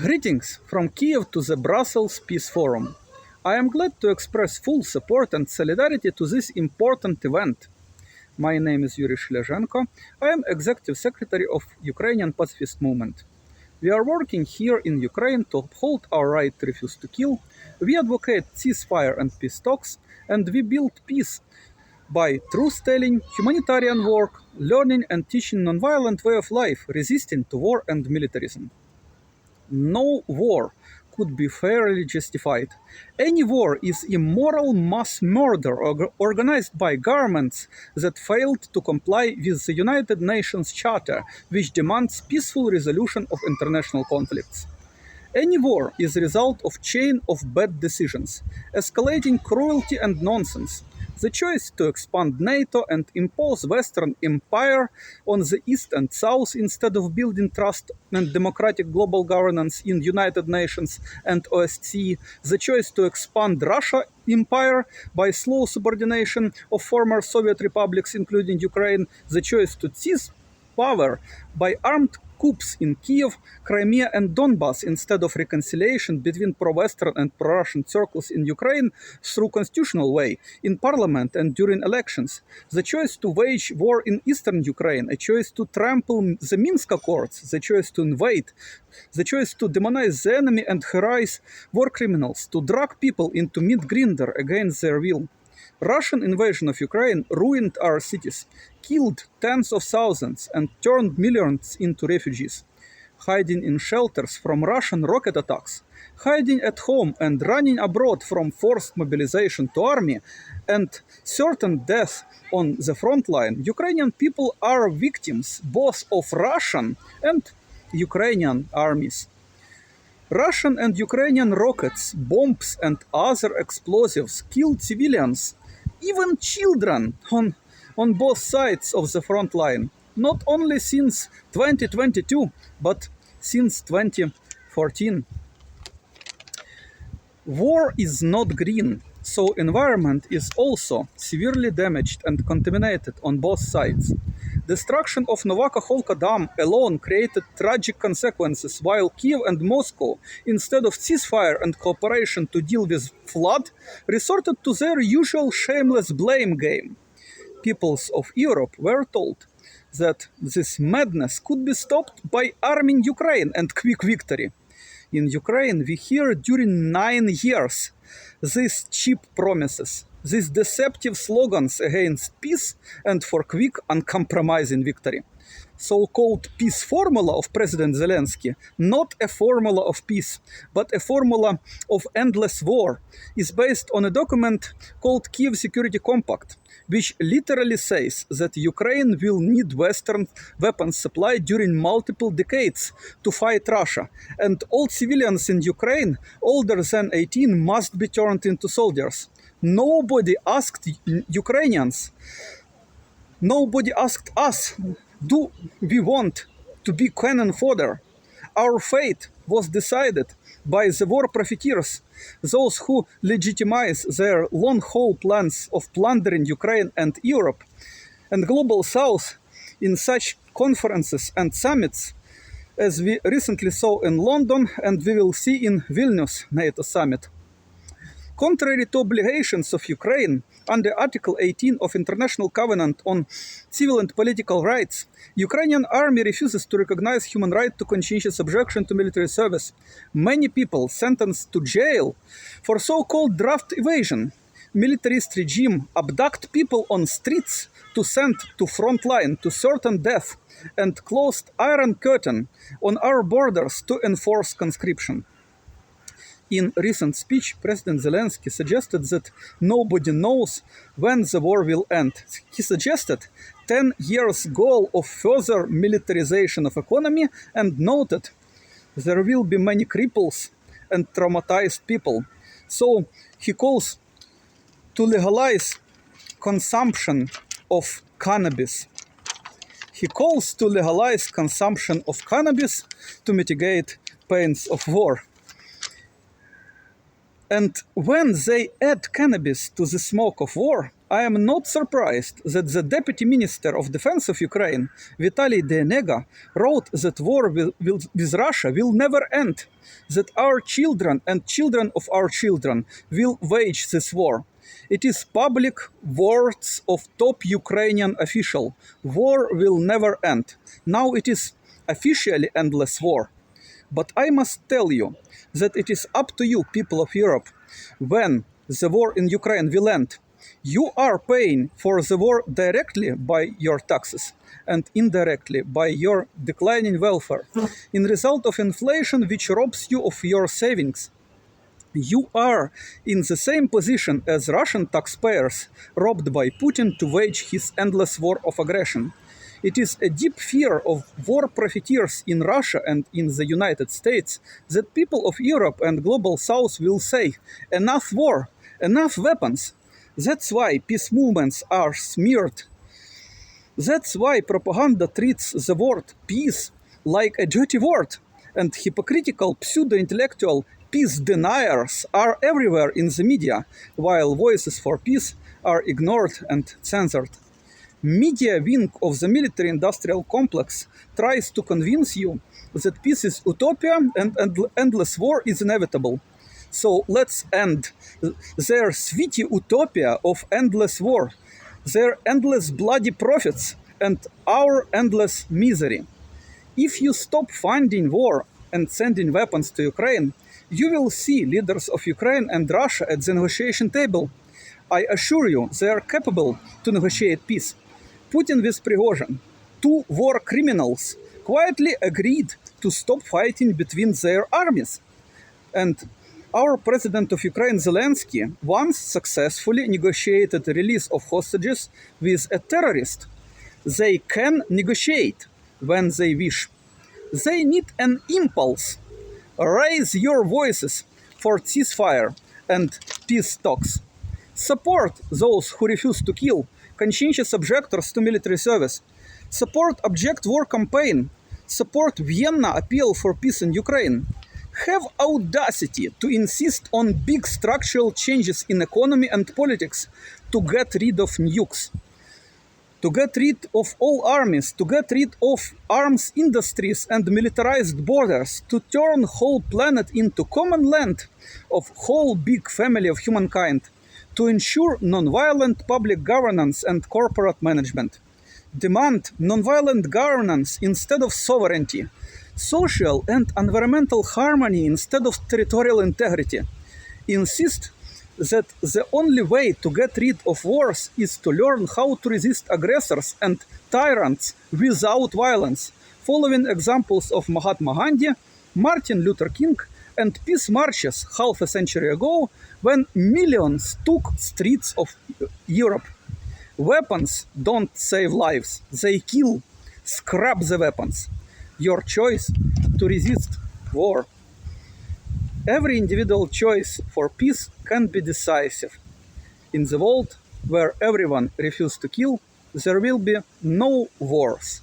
Greetings from Kiev to the Brussels Peace Forum. I am glad to express full support and solidarity to this important event. My name is Yuri Shlezhenko. I am Executive Secretary of Ukrainian Pacifist Movement. We are working here in Ukraine to uphold our right to refuse to kill. We advocate ceasefire and peace talks, and we build peace by truth-telling, humanitarian work, learning and teaching nonviolent way of life, resisting to war and militarism. No war could be fairly justified. Any war is immoral mass murder organized by governments that failed to comply with the United Nations Charter, which demands peaceful resolution of international conflicts. Any war is the result of chain of bad decisions, escalating cruelty and nonsense. The choice to expand NATO and impose Western empire on the East and South instead of building trust and democratic global governance in United Nations and OSCE, the choice to expand Russia empire by slow subordination of former Soviet republics, including Ukraine, the choice to seize power by armed coups in Kiev, Crimea and Donbass instead of reconciliation between pro-Western and pro-Russian circles in Ukraine through constitutional way, in parliament and during elections. The choice to wage war in eastern Ukraine, a choice to trample the Minsk Accords, the choice to invade, the choice to demonize the enemy and harass war criminals, to drag people into mid-grinder against their will. Russian invasion of Ukraine ruined our cities, killed tens of thousands and turned millions into refugees. Hiding in shelters from Russian rocket attacks, hiding at home and running abroad from forced mobilization to army and certain death on the front line, Ukrainian people are victims both of Russian and Ukrainian armies. Russian and Ukrainian rockets, bombs and other explosives killed civilians, even children on both sides of the front line, not only since 2022, but since 2014. War is not green, so environment is also severely damaged and contaminated on both sides. Destruction of Novakha-Kholka Dam alone created tragic consequences, while Kiev and Moscow, instead of ceasefire and cooperation to deal with flood, resorted to their usual shameless blame game. Peoples of Europe were told that this madness could be stopped by arming Ukraine and quick victory. In Ukraine, we hear during 9 years these cheap promises, these deceptive slogans against peace and for quick, uncompromising victory. So-called peace formula of President Zelensky, not a formula of peace, but a formula of endless war, is based on a document called Kiev Security Compact, which literally says that Ukraine will need Western weapons supply during multiple decades to fight Russia, and all civilians in Ukraine older than 18 must be turned into soldiers. Nobody asked Ukrainians, nobody asked us, do we want to be cannon fodder? Our fate was decided by the war profiteers, those who legitimize their long-haul plans of plundering Ukraine and Europe and Global South in such conferences and summits as we recently saw in London and we will see in Vilnius NATO summit. Contrary to obligations of Ukraine under Article 18 of International Covenant on Civil and Political Rights, Ukrainian army refuses to recognize human right to conscientious subjection to military service. Many people sentenced to jail for so-called draft evasion. Militarist regime abduct people on streets to send to front line to certain death and closed Iron Curtain on our borders to enforce conscription. In recent speech, President Zelensky suggested that nobody knows when the war will end. He suggested 10 years goal of further militarization of economy and noted there will be many cripples and traumatized people. So he calls to legalize consumption of cannabis. He calls to legalize consumption of cannabis to mitigate pains of war. And when they add cannabis to the smoke of war, I am not surprised that the Deputy Minister of Defense of Ukraine, Vitaly Denega, wrote that war with Russia will never end, that our children and children of our children will wage this war. It is public words of top Ukrainian official. War will never end. Now it is officially endless war. But I must tell you that it is up to you, people of Europe, when the war in Ukraine will end. You are paying for the war directly by your taxes and indirectly by your declining welfare, in result of inflation which robs you of your savings. You are in the same position as Russian taxpayers robbed by Putin to wage his endless war of aggression. It is a deep fear of war profiteers in Russia and in the United States that people of Europe and global South will say, enough war, enough weapons. That's why peace movements are smeared. That's why propaganda treats the word peace like a dirty word, and hypocritical pseudo-intellectual peace deniers are everywhere in the media, while voices for peace are ignored and censored. Media wing of the military-industrial complex tries to convince you that peace is utopia and endless war is inevitable. So let's end their sweetie utopia of endless war, their endless bloody profits, and our endless misery. If you stop funding war and sending weapons to Ukraine, you will see leaders of Ukraine and Russia at the negotiation table. I assure you, they are capable to negotiate peace. Putin with Prigozhin, two war criminals, quietly agreed to stop fighting between their armies. And our president of Ukraine, Zelensky, once successfully negotiated the release of hostages with a terrorist. They can negotiate when they wish. They need an impulse. Raise your voices for ceasefire and peace talks. Support those who refuse to kill, conscientious objectors to military service. Support Object War campaign. Support Vienna appeal for peace in Ukraine. Have audacity to insist on big structural changes in economy and politics to get rid of nukes, to get rid of all armies, to get rid of arms industries and militarized borders, to turn whole planet into common land of whole big family of humankind, to ensure non-violent public governance and corporate management. Demand non-violent governance instead of sovereignty, social and environmental harmony instead of territorial integrity. Insist that the only way to get rid of wars is to learn how to resist aggressors and tyrants without violence, following examples of Mahatma Gandhi, Martin Luther King, and peace marches half a century ago when millions took streets of Europe. Weapons don't save lives, they kill. Scrap the weapons. Your choice to resist war. Every individual choice for peace can be decisive. In the world where everyone refuses to kill, there will be no wars.